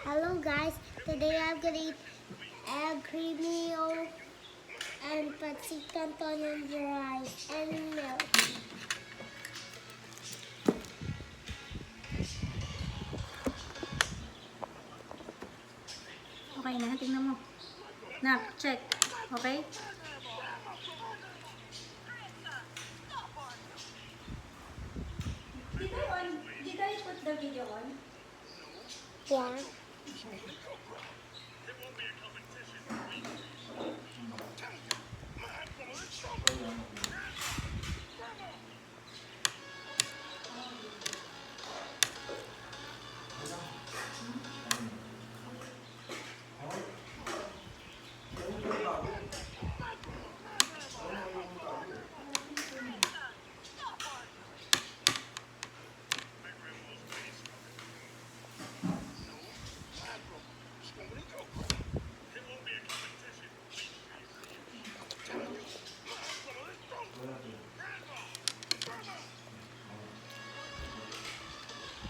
Hello guys, today I'm gonna eat egg creamy yolk and pancit canton and rice and milk. Okay na, tingnan mo. Nak, check. Okay? Did I put the video on? Yeah.